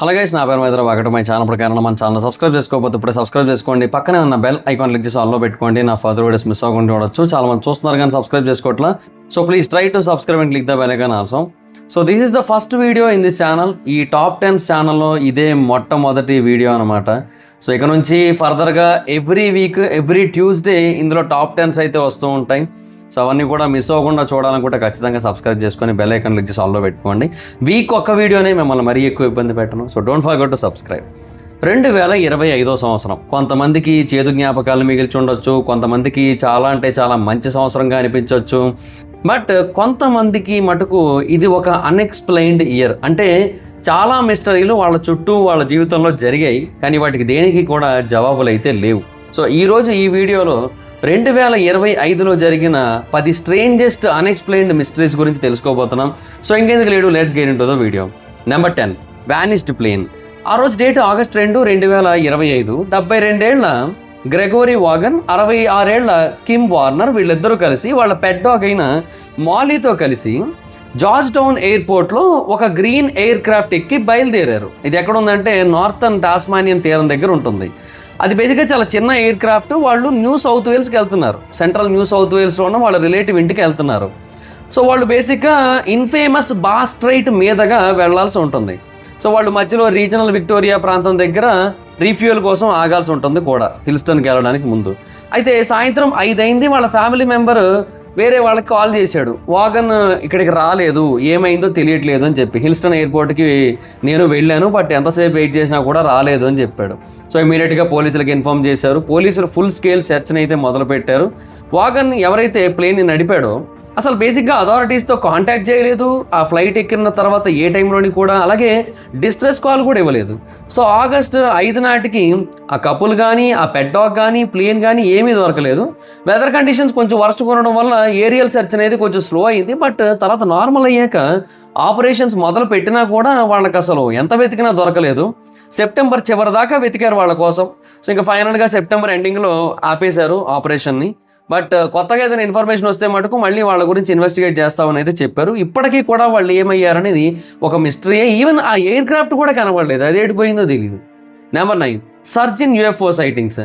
Hello guys, నా పేరు మైత్ర ఒకటి మై ఛానల్ ప్రకారం మన ఛానల్ సబ్స్క్రైబ్ చేసుకోకపోతే ఇప్పుడే సబ్స్క్రైబ్ చేసుకోండి. పక్కనే ఉన్న బెల్ ఐకాన్ క్లిక్ చేసి ఆల్లో పెట్టుకోండి. నా ఫర్దర్ వీడియోస్ మిస్ అవ్వకుండా చూడొచ్చు. చాలా మంది చూస్తున్నారు కానీ సబ్స్క్రైబ్ చేసుకోవట్లా. So please try to subscribe and click the bell icon also. So this is the first video in this channel. ఈ టాప్ 10 ఛానల్లో ఇదే మొట్టమొదటి వీడియో అనమాట. సో ఇక నుంచి ఫర్దర్గా ఎవ్రీ వీక్ ఎవ్రీ ట్యూస్డే ఇందులో టాప్ 10s అయితే వస్తూ ఉంటాయి. సో అవన్నీ కూడా మిస్ అవ్వకుండా చూడాలనుకుంటే ఖచ్చితంగా సబ్స్క్రైబ్ చేసుకొని బెల్ ఐకాన్ క్లిక్ చేసి ఆల్లో పెట్టుకోండి. వీక్ ఒక్క వీడియోనే మిమ్మల్ని మరీ ఎక్కువ ఇబ్బంది పెట్టను. So don't forget to subscribe. 2025 సంవత్సరం కొంతమందికి చేదు జ్ఞాపకాలు మిగిల్చి ఉండొచ్చు, కొంతమందికి చాలా అంటే చాలా మంచి సంవత్సరంగా అనిపించవచ్చు. బట్ కొంతమందికి మటుకు ఇది ఒక అన్ఎక్స్ప్లెయిన్డ్ ఇయర్. అంటే చాలా మిస్టరీలు వాళ్ళ చుట్టూ వాళ్ళ జీవితంలో జరిగాయి, కానీ వాటికి దేనికి కూడా జవాబులు అయితే లేవు. సో ఈరోజు ఈ వీడియోలో 2025లో జరిగిన 10 స్ట్రేంజెస్ట్ అన్ఎక్స్ప్లెయిన్డ్ మిస్టరీస్ గురించి తెలుసుకోబోతున్నాం. సో ఇంకెందుకు లేడు, let's get into the video. Number 10, vanished plane. ఆ రోజు డేట్ ఆగస్ట్ 2, 2025. 72 ఏళ్ల గ్రెగోరీ వాగన్, 66 ఏళ్ల కిమ్ వార్నర్, వీళ్ళిద్దరూ కలిసి వాళ్ళ పెట్ డాగ్ అయిన మాలీతో కలిసి జార్జ్ టౌన్ ఎయిర్పోర్ట్లో ఒక గ్రీన్ ఎయిర్ క్రాఫ్ట్ ఎక్కి బయలుదేరారు. ఇది ఎక్కడ ఉందంటే నార్థన్ టాస్మానియన్ తీరం దగ్గర ఉంటుంది. అది బేసిక్గా చాలా చిన్న ఎయిర్ క్రాఫ్ట్. వాళ్ళు న్యూ సౌత్ వేల్స్కి వెళ్తున్నారు. సెంట్రల్ న్యూ సౌత్ వేల్స్లో ఉన్న వాళ్ళ రిలేటివ్ ఇంటికి వెళ్తున్నారు. సో వాళ్ళు బేసిక్గా ఇన్ఫేమస్ బాస్ స్ట్రైట్ మీదగా వెళ్లాల్సి ఉంటుంది. సో వాళ్ళు మధ్యలో రీజనల్ విక్టోరియా ప్రాంతం దగ్గర రీఫ్యూయల్ కోసం ఆగాల్సి ఉంటుంది కూడా, హిల్స్టన్కి వెళ్ళడానికి ముందు. అయితే సాయంత్రం 5 అయింది. వాళ్ళ ఫ్యామిలీ మెంబర్ వేరే వాళ్ళకి కాల్ చేశాడు, వాగన్ ఇక్కడికి రాలేదు, ఏమైందో తెలియట్లేదు అని చెప్పి. హిల్స్టన్ ఎయిర్పోర్ట్కి నేను వెళ్ళాను, బట్ ఎంతసేపు వెయిట్ చేసినా కూడా రాలేదు అని చెప్పాడు. సో ఇమీడియట్గా పోలీసులకు ఇన్ఫార్మ్ చేశారు. పోలీసులు ఫుల్ స్కేల్ సెర్చ్ని అయితే మొదలుపెట్టారు. వాగన్ ఎవరైతే ప్లేన్ని నడిపాడో అసలు బేసిక్గా అథారిటీస్తో కాంటాక్ట్ చేయలేదు. ఆ ఫ్లైట్ ఎక్కిన తర్వాత ఏ టైంలోని కూడా, అలాగే డిస్ట్రెస్ కాల్ కూడా ఇవ్వలేదు. సో ఆగస్టు 5 నాటికి ఆ కపుల్ కానీ, ఆ పెట్ డాగ్ కానీ, ప్లేన్ కానీ ఏమీ దొరకలేదు. వెదర్ కండిషన్స్ కొంచెం వర్స్ట్ కొనడం వల్ల ఏరియల్ సెర్చ్ అనేది కొంచెం స్లో అయింది. బట్ తర్వాత నార్మల్ అయ్యాక ఆపరేషన్స్ మొదలు పెట్టినా కూడా వాళ్ళకి అసలు ఎంత వెతికినా దొరకలేదు. సెప్టెంబర్ చివరి దాకా వెతికారు వాళ్ళ కోసం. సో ఇంకా ఫైనల్గా సెప్టెంబర్ ఎండింగ్లో ఆపేశారు ఆపరేషన్ని. బట్ కొత్తగా ఏదైనా ఇన్ఫర్మేషన్ వస్తే మటుకు మళ్ళీ వాళ్ళ గురించి ఇన్వెస్టిగేట్ చేస్తామని అయితే చెప్పారు. ఇప్పటికీ కూడా వాళ్ళు ఏమయ్యారనేది ఒక మిస్టరీయే. ఈవెన్ ఆ ఎయిర్ క్రాఫ్ట్ కూడా కనబడలేదు, అది ఎడిపోయిందో తెలియదు. Number 9, surge in UFO sightings.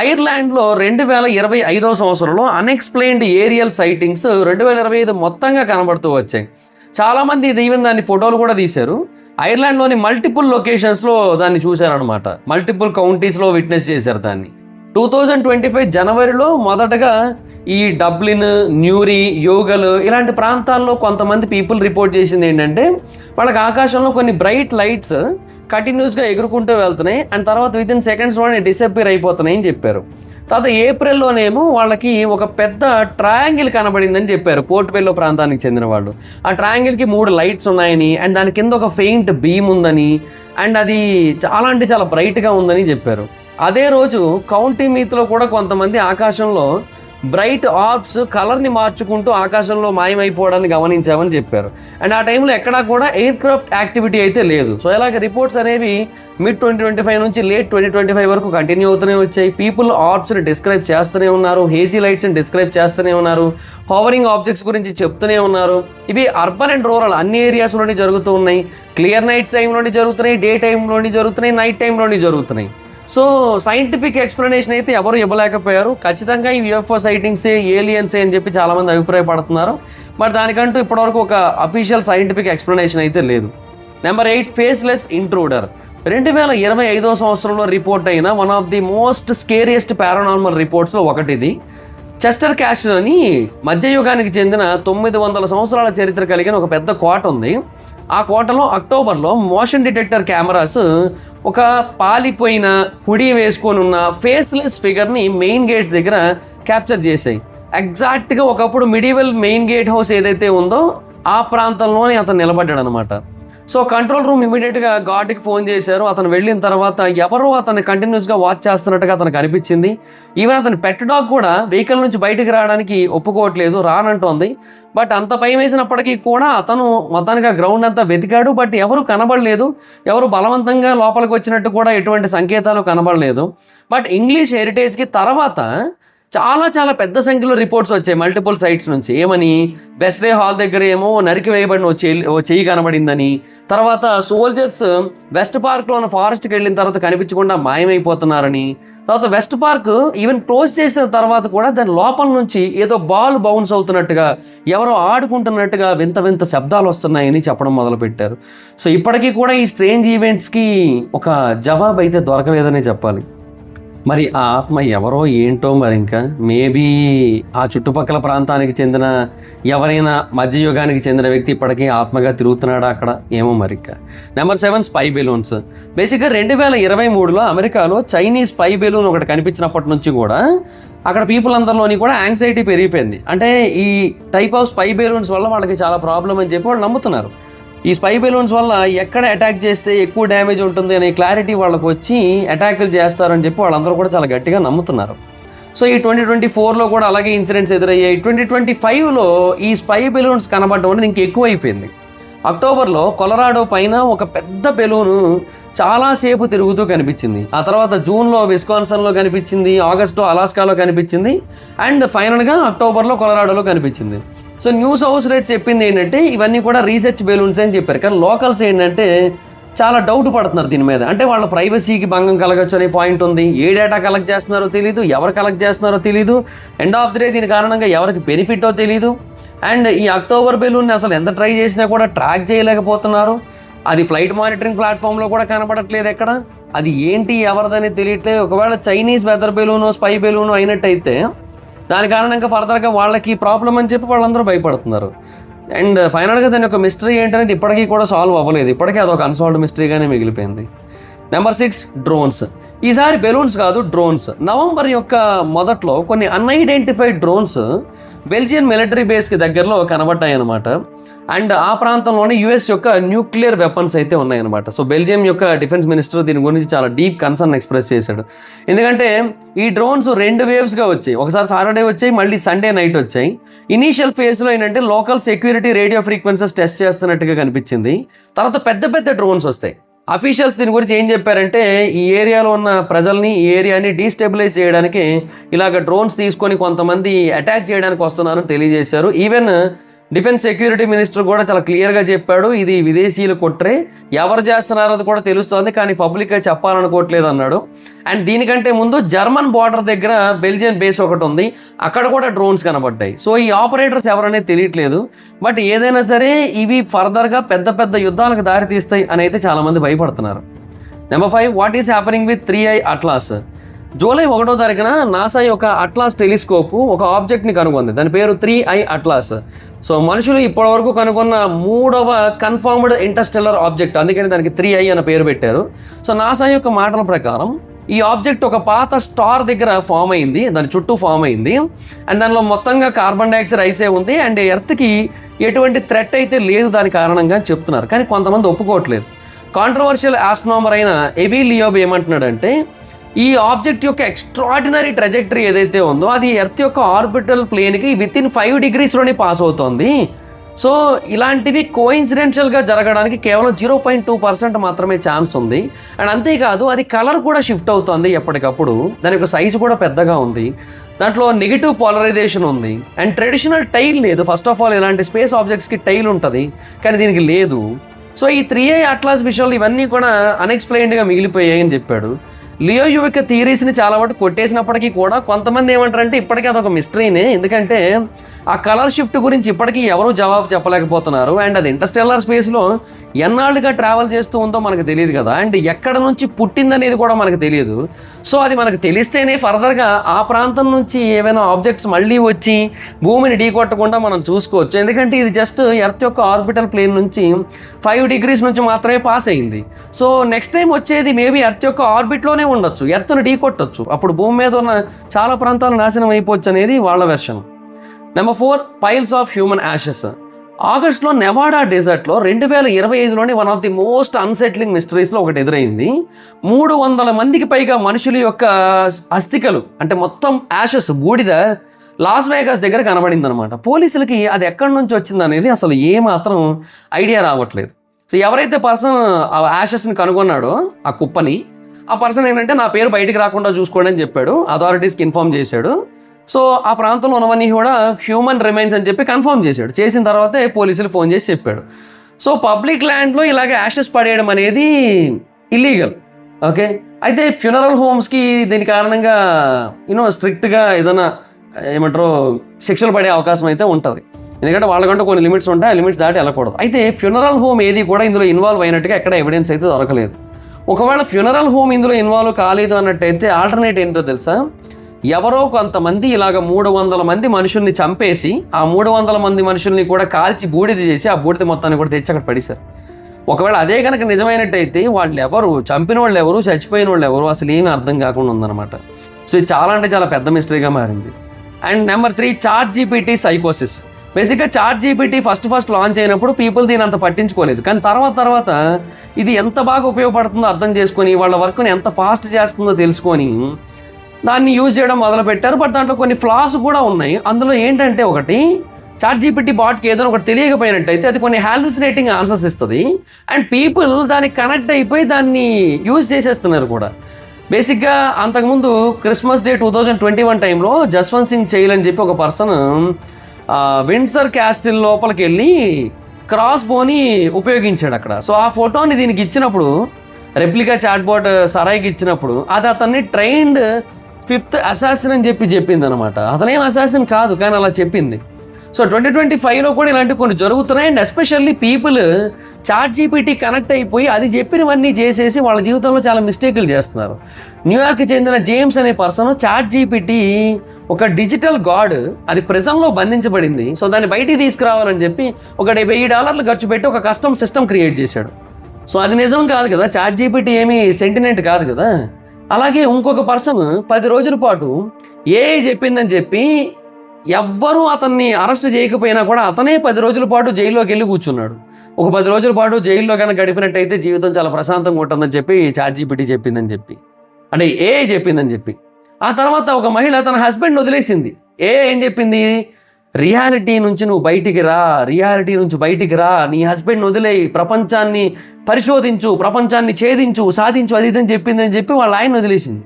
ఐర్లాండ్లో 2025 సంవత్సరంలో అన్ఎక్స్ప్లెయిన్డ్ ఏరియల్ సైటింగ్స్ 2025 మొత్తంగా కనబడుతూ వచ్చాయి. చాలామంది ఈవెన్ దాన్ని ఫోటోలు కూడా తీశారు. ఐర్లాండ్లోని మల్టిపుల్ లొకేషన్స్లో దాన్ని చూశారనమాట. మల్టిపుల్ కౌంటీస్లో విట్నెస్ చేశారు దాన్ని. 2025 జనవరిలో మొదటగా ఈ డబ్లిన్, న్యూరీ, యోగల్ ఇలాంటి ప్రాంతాల్లో కొంతమంది పీపుల్ రిపోర్ట్ చేసింది ఏంటంటే వాళ్ళకి ఆకాశంలో కొన్ని బ్రైట్ లైట్స్ కంటిన్యూస్గా ఎగురుకుంటూ వెళ్తున్నాయి అండ్ తర్వాత వితిన్ సెకండ్స్లోనే డిసప్పీర్ అయిపోతున్నాయి అని చెప్పారు. తర్వాత ఏప్రిల్లోనేమో వాళ్ళకి ఒక పెద్ద ట్రయాంగిల్ కనబడిందని చెప్పారు, పోర్ట్ బెల్లో ప్రాంతానికి చెందిన వాళ్ళు. ఆ ట్రయాంగిల్కి 3 లైట్స్ ఉన్నాయని అండ్ దాని కింద ఒక ఫెయింట్ బీమ్ ఉందని అండ్ అది చాలా అంటే చాలా బ్రైట్గా ఉందని చెప్పారు. అదే రోజు కౌంటీ మీత్లో కూడా కొంతమంది ఆకాశంలో బ్రైట్ ఆర్బ్స్ కలర్ని మార్చుకుంటూ ఆకాశంలో మాయమైపోవడాన్ని గమనించామని చెప్పారు. అండ్ ఆ టైంలో ఎక్కడా కూడా ఎయిర్ క్రాఫ్ట్ యాక్టివిటీ అయితే లేదు. సో ఇలాగ రిపోర్ట్స్ అనేవి మిడ్ 2025 నుంచి లేట్ 2025 వరకు కంటిన్యూ అవుతూనే వచ్చాయి. పీపుల్ ఆర్బ్స్ని డిస్క్రైబ్ చేస్తూనే ఉన్నారు, హేజీ లైట్స్ని డిస్క్రైబ్ చేస్తూనే ఉన్నారు, హావరింగ్ ఆబ్జెక్ట్స్ గురించి చెప్తూనే ఉన్నారు. ఇవి అర్బన్ అండ్ రూరల్ అన్ని ఏరియాస్లోని జరుగుతూ ఉన్నాయి. క్లియర్ నైట్స్ టైంలోని జరుగుతున్నాయి, డే టైంలోని జరుగుతున్నాయి, నైట్ టైంలోని జరుగుతున్నాయి. సో సైంటిఫిక్ ఎక్స్ప్లెనేషన్ అయితే ఎవరు ఇవ్వలేకపోయారు. ఖచ్చితంగా ఈ యూఎఫ్ఓ సైటింగ్సే, ఏలియన్సే అని చెప్పి చాలామంది అభిప్రాయపడుతున్నారు. బట్ దానికంటూ ఇప్పటివరకు ఒక అఫీషియల్ సైంటిఫిక్ ఎక్స్ప్లెనేషన్ అయితే లేదు. Number 8, faceless Intruder. 2025 సంవత్సరంలో రిపోర్ట్ అయిన one of the most scariest paranormal రిపోర్ట్స్లో ఒకటిది. చెస్టర్ క్యాస్టిల్ అని మధ్యయుగానికి చెందిన 900 సంవత్సరాల చరిత్ర కలిగిన ఒక పెద్ద కోట ఉంది. ఆ కోటలో అక్టోబర్లో మోషన్ డిటెక్టర్ కెమెరాస్ ఒక పాలిపోయిన హుడీ వేసుకొని ఉన్న ఫేస్లెస్ ఫిగర్ని మెయిన్ గేట్స్ దగ్గర క్యాప్చర్ చేశాయి. ఎగ్జాక్ట్గా ఒకప్పుడు మిడివల్ మెయిన్ గేట్ హౌస్ ఏదైతే ఉందో ఆ ప్రాంతంలోనే అతను నిలబడ్డాడు అనమాట. సో కంట్రోల్ రూమ్ ఇమీడియట్గా గార్డ్కి ఫోన్ చేశారు. అతను వెళ్ళిన తర్వాత ఎవరో అతన్ని కంటిన్యూస్గా వాచ్ చేస్తున్నట్టుగా అతనికి అనిపించింది. ఈవెన్ అతని పెట్ డాగ్ కూడా వెహికల్ నుంచి బయటకు రావడానికి ఒప్పుకోవట్లేదు, రానంటోంది. బట్ అంత భయం వేసినప్పటికీ కూడా అతను మొత్తానికి గ్రౌండ్ అంతా వెతికాడు. బట్ ఎవరు కనబడలేదు, ఎవరు బలవంతంగా లోపలికి వచ్చినట్టు కూడా ఎటువంటి సంకేతాలు కనబడలేదు. బట్ ఇంగ్లీష్ హెరిటేజ్కి తర్వాత చాలా చాలా పెద్ద సంఖ్యలో రిపోర్ట్స్ వచ్చాయి మల్టిపుల్ సైట్స్ నుంచి. ఏమని, బెస్రే హాల్ దగ్గర ఏమో నరికి వేయబడిన ఓ చెయ్యి కనబడిందని, తర్వాత సోల్జర్స్ వెస్ట్ పార్క్లో ఉన్న ఫారెస్ట్కి వెళ్ళిన తర్వాత కనిపించకుండా మాయమైపోతున్నారని, తర్వాత వెస్ట్ పార్క్ ఈవెన్ క్లోజ్ చేసిన తర్వాత కూడా దాని లోపల నుంచి ఏదో బాల్ బౌన్స్ అవుతున్నట్టుగా, ఎవరో ఆడుకుంటున్నట్టుగా వింత వింత శబ్దాలు వస్తున్నాయని చెప్పడం మొదలుపెట్టారు. సో ఇప్పటికీ కూడా ఈ స్ట్రేంజ్ ఈవెంట్స్కి ఒక జవాబు అయితే దొరకలేదనే చెప్పాలి. మరి ఆ ఆత్మ ఎవరో ఏంటో మరి, ఇంకా మేబీ ఆ చుట్టుపక్కల ప్రాంతానికి చెందిన ఎవరైనా మధ్యయుగానికి చెందిన వ్యక్తి ఇప్పటికీ ఆత్మగా తిరుగుతున్నాడా అక్కడ, ఏమో మరి. ఇంకా నెంబర్ 7 స్పై బెలూన్స్. బేసిక్గా 2023లో అమెరికాలో చైనీస్ స్పై బెలూన్ ఒకటి కనిపించినప్పటి నుంచి కూడా అక్కడ పీపుల్ అందరిలోని కూడా యాంగ్జైటీ పెరిగిపోయింది. అంటే ఈ టైప్ ఆఫ్ స్పై బెలూన్స్ వల్ల వాళ్ళకి చాలా ప్రాబ్లం అని చెప్పి వాళ్ళు నమ్ముతున్నారు. ఈ స్పై బెలూన్స్ వల్ల ఎక్కడ అటాక్ చేస్తే ఎక్కువ డ్యామేజ్ ఉంటుంది అనే క్లారిటీ వాళ్ళకు వచ్చి అటాకులు చేస్తారని చెప్పి వాళ్ళందరూ కూడా చాలా గట్టిగా నమ్ముతున్నారు. సో ఈ 2024లో కూడా అలాగే ఇన్సిడెంట్స్ ఎదురయ్యాయి. 2025లో ఈ స్పై బెలూన్స్ కనబడడం అనేది ఇంకెక్కువ అయిపోయింది. అక్టోబర్లో కొలరాడో పైన ఒక పెద్ద బెలూను చాలాసేపు తిరుగుతూ కనిపించింది. ఆ తర్వాత జూన్లో విస్కాన్సన్లో కనిపించింది, ఆగస్టులో అలాస్కాలో కనిపించింది, అండ్ ఫైనల్గా అక్టోబర్లో కొలరాడోలో కనిపించింది. సో న్యూస్ హౌస్ రేట్స్ చెప్పింది ఏంటంటే ఇవన్నీ కూడా రీసెర్చ్ బెలూన్స్ అని చెప్పారు. కానీ లోకల్స్ ఏంటంటే చాలా డౌట్ పడుతున్నారు దీని మీద. అంటే వాళ్ళ ప్రైవసీకి భంగం కలగచ్చు అనే పాయింట్ ఉంది. ఏ డేటా కలెక్ట్ చేస్తున్నారో తెలీదు, ఎవరు కలెక్ట్ చేస్తున్నారో తెలీదు, ఎండ్ ఆఫ్ ది డే దీని కారణంగా ఎవరికి బెనిఫిటో తెలీదు. అండ్ ఈ అక్టోబర్ బెలూన్ని అసలు ఎంత ట్రై చేసినా కూడా ట్రాక్ చేయలేకపోతున్నారు. అది ఫ్లైట్ మానిటరింగ్ ప్లాట్ఫామ్లో కూడా కనపడట్లేదు ఎక్కడ. అది ఏంటి ఎవరిదని తెలియట్లేదు. ఒకవేళ Chinese weather balloon spy balloon అయినట్టయితే దాని కారణంగా ఫర్దర్గా వాళ్ళకి ప్రాబ్లం అని చెప్పి వాళ్ళందరూ భయపడుతున్నారు. అండ్ ఫైనల్గా దాని యొక్క మిస్టరీ ఏంటనేది ఇప్పటికీ కూడా సాల్వ్ అవ్వలేదు. ఇప్పటికీ అదొక అన్సాల్వ్డ్ మిస్టరీగానే మిగిలిపోయింది. Number 6 drones. ఈసారి బెలూన్స్ కాదు, డ్రోన్స్. నవంబర్ యొక్క మొదట్లో కొన్ని అన్ఐడెంటిఫైడ్ డ్రోన్స్ బెల్జియన్ మిలిటరీ బేస్కి దగ్గరలో కనబడ్డాయి అనమాట. అండ్ ఆ ప్రాంతంలోనే యుఎస్ యొక్క న్యూక్లియర్ వెపన్స్ అయితే ఉన్నాయన్నమాట. సో బెల్జియం యొక్క డిఫెన్స్ మినిస్టర్ దీని గురించి చాలా డీప్ కన్సర్న్ ఎక్స్ప్రెస్ చేశాడు. ఎందుకంటే ఈ డ్రోన్స్ 2 వేవ్స్గా వచ్చాయి. ఒకసారి సాటర్డే వచ్చాయి, మళ్ళీ సండే నైట్ వచ్చాయి. ఇనీషియల్ ఫేజ్లో ఏంటంటే local security radio frequencies test చేస్తున్నట్టుగా కనిపించింది. తర్వాత పెద్ద పెద్ద డ్రోన్స్ వస్తాయి. అఫీషియల్స్ దీని గురించి ఏం చెప్పారంటే ఈ ఏరియాలో ఉన్న ప్రజల్ని, ఈ ఏరియాని డీస్టెబిలైజ్ చేయడానికి ఇలాగ డ్రోన్స్ తీసుకొని కొంతమంది అటాక్ చేయడానికి వస్తున్నారని తెలియజేశారు. ఈవెన్ డిఫెన్స్ సెక్యూరిటీ మినిస్టర్ కూడా చాలా క్లియర్గా చెప్పాడు, ఇది విదేశీయులు కుట్రే, ఎవరు చేస్తున్నారో కూడా తెలుస్తోంది కానీ పబ్లిక్గా చెప్పాలనుకోవట్లేదు అన్నాడు. అండ్ దీనికంటే ముందు జర్మన్ బార్డర్ దగ్గర బెల్జియన్ బేస్ ఒకటి ఉంది, అక్కడ కూడా డ్రోన్స్ కనబడ్డాయి. సో ఈ ఆపరేటర్స్ ఎవరనేది తెలియట్లేదు. బట్ ఏదైనా సరే ఇవి ఫర్దర్గా పెద్ద పెద్ద యుద్ధాలకు దారితీస్తాయి అని అయితే చాలామంది భయపడుతున్నారు. Number 5 what is happening with 3i atlas. July 1వ తారీఖున నాసా యొక్క అట్లాస్ టెలిస్కోప్ ఒక ఆబ్జెక్ట్ని కనుగొంది. దాని పేరు 3i అట్లాస్. సో మనుషులు ఇప్పటివరకు కనుగొన్న 3వ కన్ఫర్మ్డ్ ఇంటర్స్టెల్లర్ ఆబ్జెక్ట్, అందుకని దానికి 3i అన్న పేరు పెట్టారు. సో నాసా యొక్క మాటల ప్రకారం ఈ ఆబ్జెక్ట్ ఒక పాత స్టార్ దగ్గర ఫామ్ అయింది, దాని చుట్టూ ఫామ్ అయింది. అండ్ దానిలో మొత్తంగా కార్బన్ డైఆక్సైడ్ ఐసే ఉంది. అండ్ ఎర్త్కి ఎటువంటి థ్రెట్ అయితే లేదు దాని కారణంగా చెప్తున్నారు. కానీ కొంతమంది ఒప్పుకోవట్లేదు. కాంట్రవర్షియల్ ఆస్ట్రోనామర్ అయిన ఎబీ లియోబ్ ఏమంటున్నాడంటే ఈ ఆబ్జెక్ట్ యొక్క ఎక్స్ట్రాడినరీ ట్రెజెక్టరీ ఏదైతే ఉందో అది ఎర్త్ యొక్క ఆర్బిటల్ ప్లేన్కి వితిన్ 5 degreesలోనే పాస్ అవుతుంది. సో ఇలాంటివి కోఇన్సిడెన్షియల్గా జరగడానికి కేవలం 0.2% మాత్రమే ఛాన్స్ ఉంది. అండ్ అంతేకాదు అది కలర్ కూడా షిఫ్ట్ అవుతుంది ఎప్పటికప్పుడు. దాని యొక్క సైజు కూడా పెద్దగా ఉంది. దాంట్లో నెగిటివ్ పోలరైజేషన్ ఉంది. అండ్ ట్రెడిషనల్ టైల్ లేదు. ఫస్ట్ ఆఫ్ ఆల్ ఇలాంటి స్పేస్ ఆబ్జెక్ట్స్కి టైల్ ఉంటుంది, కానీ దీనికి లేదు. సో ఈ 3i అట్లాస్ విషయాలు ఇవన్నీ కూడా అన్ఎక్స్ప్లెయిన్డ్గా మిగిలిపోయాయి అని చెప్పాడు. లియో యొక్క థియరీస్ని చాలా వరకు కొట్టేసినప్పటికీ కూడా కొంతమంది ఏమంటారంటే ఇప్పటికీ అదొక మిస్టరీనే. ఎందుకంటే ఆ కలర్ షిఫ్ట్ గురించి ఇప్పటికీ ఎవరూ జవాబు చెప్పలేకపోతున్నారు. అండ్ అది ఇంటర్స్టెల్లార్ స్పేస్లో ఎన్నాళ్ళుగా ట్రావెల్ చేస్తూ ఉందో మనకు తెలియదు కదా. అండ్ ఎక్కడ నుంచి పుట్టిందనేది కూడా మనకు తెలియదు. సో అది మనకు తెలిస్తేనే ఫర్దర్గా ఆ ప్రాంతం నుంచి ఏవైనా ఆబ్జెక్ట్స్ మళ్ళీ వచ్చి భూమిని ఢీకొట్టకుండా మనం చూసుకోవచ్చు. ఎందుకంటే ఇది జస్ట్ ఎర్త్ యొక్క ఆర్బిటల్ ప్లేన్ నుంచి 5 degrees నుంచి మాత్రమే పాస్ అయింది. సో నెక్స్ట్ టైం వచ్చేది మేబీ ఎర్త్ యొక్క ఆర్బిట్లోనే ఉండొచ్చు, ఎర్త్ను ఢీకొట్టచ్చు. అప్పుడు భూమి మీద ఉన్న చాలా ప్రాంతాలు నాశనం అయిపోవచ్చు అనేది వాళ్ళ version. Number 4 piles of human ashes. ఆగస్టులో నెవాడా డెజర్ట్లో 2025లోని one of the most unsettling మిస్టరీస్లో ఒకటి ఎదురైంది. 300 మందికి పైగా మనుషుల యొక్క అస్థికలు, అంటే మొత్తం యాషెస్, బూడిద లాస్ వేగాస్ దగ్గర కనబడింది అనమాట. పోలీసులకి అది ఎక్కడి నుంచి వచ్చిందనేది అసలు ఏమాత్రం ఐడియా రావట్లేదు. సో ఎవరైతే పర్సన్ ఆ యాషెస్ని కనుగొన్నాడో ఆ కుప్పని, ఆ పర్సన్ ఏంటంటే నా పేరు బయటికి రాకుండా చూసుకోండి అని చెప్పాడు. అథారిటీస్కి ఇన్ఫార్మ్ చేశాడు. సో ఆ ప్రాంతంలో ఉన్నవన్నీ కూడా హ్యూమన్ రిమైన్స్ అని చెప్పి కన్ఫర్మ్ చేశాడు. చేసిన తర్వాతే పోలీసులు ఫోన్ చేసి చెప్పాడు. సో పబ్లిక్ ల్యాండ్లో ఇలాగ యాషెస్ పడేయడం అనేది ఇల్లీగల్. ఓకే, అయితే ఫ్యూనరల్ హోమ్స్కి దీని కారణంగా స్ట్రిక్ట్గా ఏదైనా ఏమంటారో శిక్షలు పడే అవకాశం అయితే ఉంటుంది. ఎందుకంటే వాళ్ళకంటూ కొన్ని లిమిట్స్ ఉంటాయి, ఆ లిమిట్స్ దాటి వెళ్ళకూడదు. అయితే ఫ్యూనరల్ హోమ్ ఏది కూడా ఇందులో ఇన్వాల్వ్ అయినట్టుగా ఎక్కడ ఎవిడెన్స్ అయితే దొరకలేదు. ఒకవేళ ఫ్యూనరల్ హోమ్ ఇందులో ఇన్వాల్వ్ కాలేదు అన్నట్టయితే ఆల్టర్నేట్ ఏంటో తెలుసా? ఎవరో కొంతమంది ఇలాగ 300 మంది మనుషుల్ని చంపేసి ఆ 300 మంది మనుషుల్ని కూడా కాల్చి బూడిద చేసి ఆ బూడిద మొత్తాన్ని కూడా తెచ్చి అక్కడ పడేశారు. ఒకవేళ అదే కనుక నిజమైనట్టయితే వాళ్ళు ఎవరు, చంపిన వాళ్ళు ఎవరు, చచ్చిపోయిన వాళ్ళు ఎవరు, అసలు ఏమీ అర్థం కాకుండా ఉందన్నమాట. సో ఇది చాలా అంటే చాలా పెద్ద మిస్టరీగా మారింది. And number 3, ChatGPT సైకోసిస్. బేసిక్గా ChatGPT ఫస్ట్ లాంచ్ అయినప్పుడు పీపుల్ దీని అంత పట్టించుకోలేదు. కానీ తర్వాత ఇది ఎంత బాగా ఉపయోగపడుతుందో అర్థం చేసుకొని వాళ్ళ వర్క్ని ఎంత ఫాస్ట్ చేస్తుందో తెలుసుకొని దాన్ని యూజ్ చేయడం మొదలుపెట్టారు. బట్ దాంట్లో కొన్ని ఫ్లాస్ కూడా ఉన్నాయి. అందులో ఏంటంటే, ఒకటి, ChatGPT బాట్కి ఏదైనా ఒకటి తెలియకపోయినట్టయితే అది కొన్ని హాలుసినేటింగ్ ఆన్సర్స్ ఇస్తుంది. అండ్ పీపుల్ దానికి కనెక్ట్ అయిపోయి దాన్ని యూజ్ చేసేస్తున్నారు కూడా. బేసిక్గా అంతకుముందు క్రిస్మస్ డే 2021 టైంలో జస్వంత్ సింగ్ చైల్ అని చెప్పి ఒక పర్సన్ విండ్సర్ క్యాస్టిల్ లోపలికి వెళ్ళి క్రాస్ బోని ఉపయోగించాడు అక్కడ. సో ఆ ఫోటోని దీనికి ఇచ్చినప్పుడు, రెప్లికా చాట్బోట్ సరాయికి ఇచ్చినప్పుడు, అది అతన్ని ట్రైన్డ్ 5th అసాసిన్ అని చెప్పింది అనమాట. అతనేం అసాసిన్ కాదు, కానీ అలా చెప్పింది. సో 2025లో కూడా ఇలాంటివి కొన్ని జరుగుతున్నాయి. And especially people ChatGPT connect అయిపోయి అది చెప్పినవన్నీ చేసేసి వాళ్ళ జీవితంలో చాలా మిస్టేకులు చేస్తున్నారు. న్యూయార్క్కి చెందిన జేమ్స్ అనే పర్సన్ ChatGPT ఒక డిజిటల్ గాడ్, అది ప్రిజన్లో బంధించబడింది. సో దాన్ని బయటికి తీసుకురావాలని చెప్పి ఒక $70 ఖర్చు పెట్టి ఒక కస్టమ్ సిస్టమ్ క్రియేట్ చేశాడు. సో అది నిజం కాదు కదా, ChatGPT ఏమీ సెంటినెంట్ కాదు కదా. అలాగే ఇంకొక పర్సన్ 10 రోజుల పాటు ఏఐ చెప్పిందని చెప్పి ఎవ్వరూ అతన్ని అరెస్ట్ చేయకపోయినా కూడా అతనే 10 రోజుల పాటు జైల్లోకి వెళ్ళి కూర్చున్నాడు. ఒక 10 రోజుల పాటు జైల్లో కనుక గడిపినట్టయితే జీవితం చాలా ప్రశాంతంగా ఉంటుందని చెప్పి ChatGPT చెప్పిందని చెప్పి, అంటే ఏఐ చెప్పిందని చెప్పి. ఆ తర్వాత ఒక మహిళ తన హస్బెండ్ వదిలేసింది. ఏం చెప్పింది? రియాలిటీ నుంచి నువ్వు బయటికి రా, రియాలిటీ నుంచి బయటికి రా, నీ హస్బెండ్ వదిలేయి, ప్రపంచాన్ని పరిశోధించు, ప్రపంచాన్ని ఛేదించు, సాధించు, అది ఇదని చెప్పిందని చెప్పి వాళ్ళ ఆయన వదిలేసింది.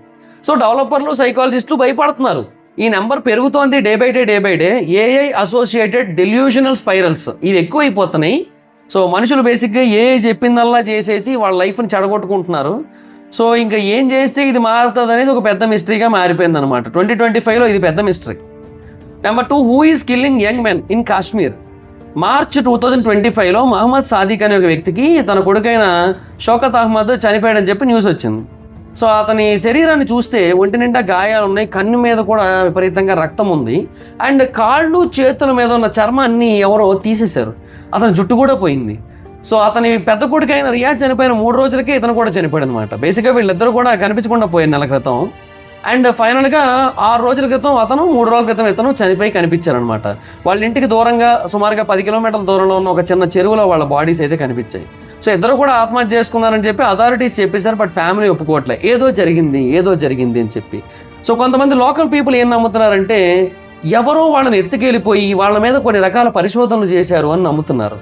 సో డెవలపర్లు, సైకాలజిస్టులు భయపడుతున్నారు. ఈ నెంబర్ పెరుగుతోంది day by day. AI associated delusional spirals ఇవి ఎక్కువైపోతున్నాయి. సో మనుషులు బేసిక్గా ఏఐ చెప్పిందల్లా చేసేసి వాళ్ళ లైఫ్ని చెడగొట్టుకుంటున్నారు. సో ఇంకా ఏం చేస్తే ఇది మారుతుంది అనేది ఒక పెద్ద మిస్టరీగా మారిపోయింది అనమాట. 2025లో ఇది పెద్ద mystery. Number 2, who is killing young men in Kashmir. March 2025లో మహమ్మద్ సాదిక్ అనే ఒక వ్యక్తికి తన కొడుకైన షౌకత్ అహ్మద్ చనిపోయాడని చెప్పి న్యూస్ వచ్చింది. సో అతని శరీరాన్ని చూస్తే ఒంటి నిండా గాయాలు ఉన్నాయి, కన్ను మీద కూడా విపరీతంగా రక్తం ఉంది. అండ్ కాళ్ళు, చేతుల మీద ఉన్న చర్మాన్ని ఎవరో తీసేశారు. అతని జుట్టు కూడా పోయింది. సో అతని పెద్ద కొడుకైన రియాజ్ చనిపోయిన 3 రోజులకే ఇతను కూడా చనిపోయాడు అనమాట. బేసిక్గా వీళ్ళిద్దరూ కూడా కనిపించకుండా పోయారు నెల క్రితం. అండ్ ఫైనల్గా 6 రోజుల క్రితం అతను, 3 రోజుల క్రితం ఇతను చనిపోయి కనిపించారనమాట. వాళ్ళ ఇంటికి దూరంగా సుమారుగా 10 కిలోమీటర్ల దూరంలో ఉన్న ఒక చిన్న చెరువులో వాళ్ళ బాడీస్ అయితే కనిపించాయి. సో ఇద్దరు కూడా ఆత్మహత్య చేసుకున్నారని చెప్పి అథారిటీస్ చెప్పేశారు. బట్ ఫ్యామిలీ ఒప్పుకోవట్లే, ఏదో జరిగింది అని చెప్పి. సో కొంతమంది లోకల్ పీపుల్ ఏం నమ్ముతున్నారంటే ఎవరో వాళ్ళని ఎత్తుకెళ్ళిపోయి వాళ్ళ మీద కొన్ని రకాల పరిశోధనలు చేశారు అని నమ్ముతున్నారు.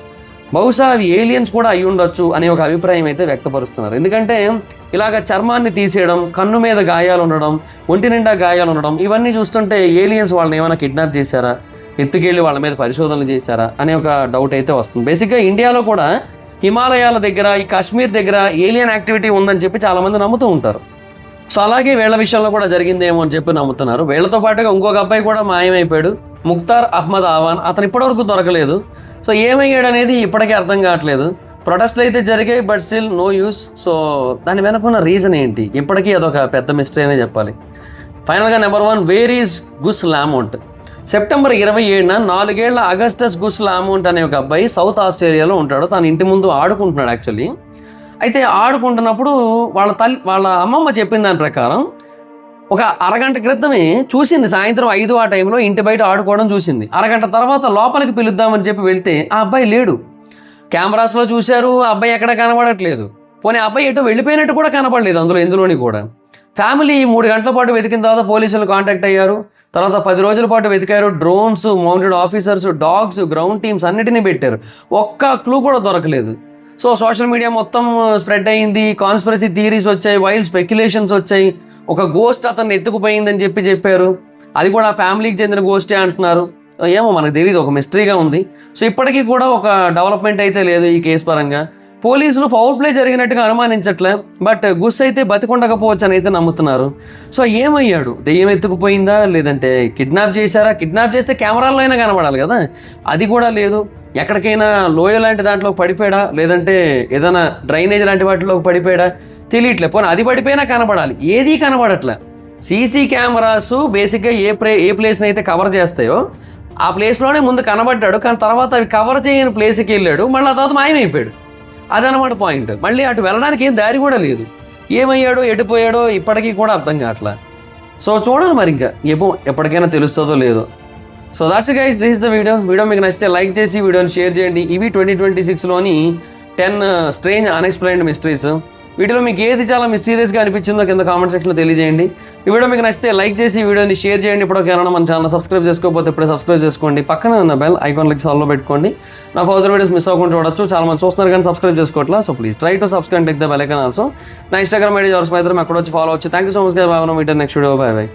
బహుశా అవి ఏలియన్స్ కూడా అయి ఉండొచ్చు అనే ఒక అభిప్రాయం అయితే వ్యక్తపరుస్తున్నారు. ఎందుకంటే ఇలాగ చర్మాన్ని తీసేయడం, కన్ను మీద గాయాలు ఉండడం, ఒంటి నిండా గాయాలు ఉండడం, ఇవన్నీ చూస్తుంటే ఏలియన్స్ వాళ్ళని ఏమైనా కిడ్నాప్ చేశారా, ఎత్తుకెళ్ళి వాళ్ళ మీద పరిశోధనలు చేశారా అనే ఒక డౌట్ అయితే వస్తుంది. బేసిక్గా ఇండియాలో కూడా హిమాలయాల దగ్గర, ఈ కాశ్మీర్ దగ్గర ఏలియన్ యాక్టివిటీ ఉందని చెప్పి చాలామంది నమ్ముతూ ఉంటారు. సో అలాగే వీళ్ళ విషయంలో కూడా జరిగిందేమో అని చెప్పి నమ్ముతున్నారు. వీళ్ళతో పాటుగా ఇంకొక అబ్బాయి కూడా మాయమైపోయాడు, ముక్తార్ అహ్మద్ అవాన్. అతను ఇప్పటివరకు దొరకలేదు. సో ఏమయ్యాడు అనేది ఇప్పటికీ అర్థం కావట్లేదు. ప్రొటెస్ట్లు అయితే జరిగాయి, but still no use. So దాని వెనకున్న రీజన్ ఏంటి? ఇప్పటికీ అదొక పెద్ద మిస్టరీ అనే చెప్పాలి. ఫైనల్గా నెంబర్ 1, వేర్ ఈజ్ గుస్ లామోంట్. సెప్టెంబర్ 27న 4 ఏళ్ల అగస్టస్ గుస్ లామోంట్ అనే ఒక అబ్బాయి సౌత్ ఆస్ట్రేలియాలో ఉంటాడు. తన ఇంటి ముందు ఆడుకుంటున్నాడు యాక్చువల్లీ. అయితే ఆడుకుంటున్నప్పుడు వాళ్ళ అమ్మమ్మ చెప్పిన దాని ప్రకారం ఒక అరగంట క్రితమే చూసింది, సాయంత్రం 5 ఆ టైంలో ఇంటి బయట ఆడుకోవడం చూసింది. అరగంట తర్వాత లోపలికి పిలుద్దామని చెప్పి వెళ్తే ఆ అబ్బాయి లేడు. కెమెరాస్లో చూశారు, ఆ అబ్బాయి ఎక్కడ కనబడట్లేదు. పోనీ ఆ అబ్బాయి ఎటు వెళ్ళిపోయినట్టు కూడా కనపడలేదు ఎందులోని కూడా. ఫ్యామిలీ 3 గంటల పాటు వెతికిన తర్వాత పోలీసులు కాంటాక్ట్ అయ్యారు. తర్వాత 10 రోజుల పాటు వెతికారు. Drones, mounted officers, dogs, ground teams అన్నిటినీ పెట్టారు. ఒక్క క్లూ కూడా దొరకలేదు. సో సోషల్ మీడియా మొత్తం స్ప్రెడ్ అయ్యింది. కాన్స్పిరసీ థియరీస్ వచ్చాయి, వైల్డ్ స్పెక్యులేషన్స్ వచ్చాయి. ఒక గోస్ట్ అతన్ని ఎత్తుకుపోయిందని చెప్పారు. అది కూడా ఫ్యామిలీకి చెందిన గోస్టే అంటున్నారు. ఏమో మనకు తెలియదు, ఒక మిస్టరీగా ఉంది. సో ఇప్పటికీ కూడా ఒక డెవలప్మెంట్ అయితే లేదు ఈ కేసు పరంగా. పోలీసులు ఫౌల్ ప్లే జరిగినట్టుగా అనుమానించట్లే, బట్ గుస్ అయితే బతికుండకపోవచ్చు అని అయితే నమ్ముతున్నారు. సో ఏమయ్యాడు? దెయ్యం ఎత్తుకుపోయిందా, లేదంటే కిడ్నాప్ చేశారా? కిడ్నాప్ చేస్తే కెమెరాల్లో అయినా కనబడాలి కదా, అది కూడా లేదు. ఎక్కడికైనా లోయ లాంటి దాంట్లో పడిపోయాడా, లేదంటే ఏదైనా డ్రైనేజ్ లాంటి వాటిలోకి పడిపోయాడా తెలియట్లే. పోనీ అది పడిపోయినా కనబడాలి, ఏదీ కనబడట్లే. సీసీ కెమెరాస్ బేసిక్గా ఏ ప్లేస్ని అయితే కవర్ చేస్తాయో ఆ ప్లేస్లోనే ముందు కనబడ్డాడు, కానీ తర్వాత అవి కవర్ చేయని ప్లేస్కి వెళ్ళాడు, మళ్ళీ ఆ తర్వాత మాయమైపోయాడు. అదనమాట పాయింట్. మళ్ళీ అటు వెళ్ళడానికి ఏం దారి కూడా లేదు. ఏమయ్యాడో ఎటుపోయాడో ఇప్పటికీ కూడా అర్థం కావట్లా. సో చూడాలి మరి, ఇంకా ఎప్పటికైనా తెలుస్తుందో లేదో. So that's guys, this is the video మీకు నచ్చితే లైక్ చేసి వీడియోని షేర్ చేయండి. ఇవి 2026లోని 10 స్ట్రేంజ్ అన్ఎక్స్ప్లెయిన్డ్ మిస్టరీస్. వీటిలో మీకు ఏది చాలా మిస్టీరియస్గా అనిపించిందో కింద కామెంట్ సెక్షన్లో తెలియజేయండి. ఈ వీడియో మీకు నచ్చితే లైక్ చేసి వీడియోని షేర్ చేయండి. ఇప్పటికైనా మన ఛానల్ సబ్స్క్రైబ్ చేసుకోకపోతే ఇప్పుడే సబ్స్క్రైబ్ చేసుకోండి. పక్కనే ఉన్న బెల్ ఐకాన్ క్లిక్ ఆల్లో పెట్టుకోండి. నా ఫర్దర్ వీడియోస్ మిస్ అవ్వకుండా చూడొచ్చు. చాలా మంది చూస్తున్నారు కానీ సబ్స్క్రైబ్ చేసుకోవట్లా. So please try to subscribe and click the bell icon also. నా ఇన్స్టాగ్రామ్ ఐడి ఎవరు అక్కడ వచ్చి ఫాలో అవచ్చు. Thank you so much. Bye. Next video. By.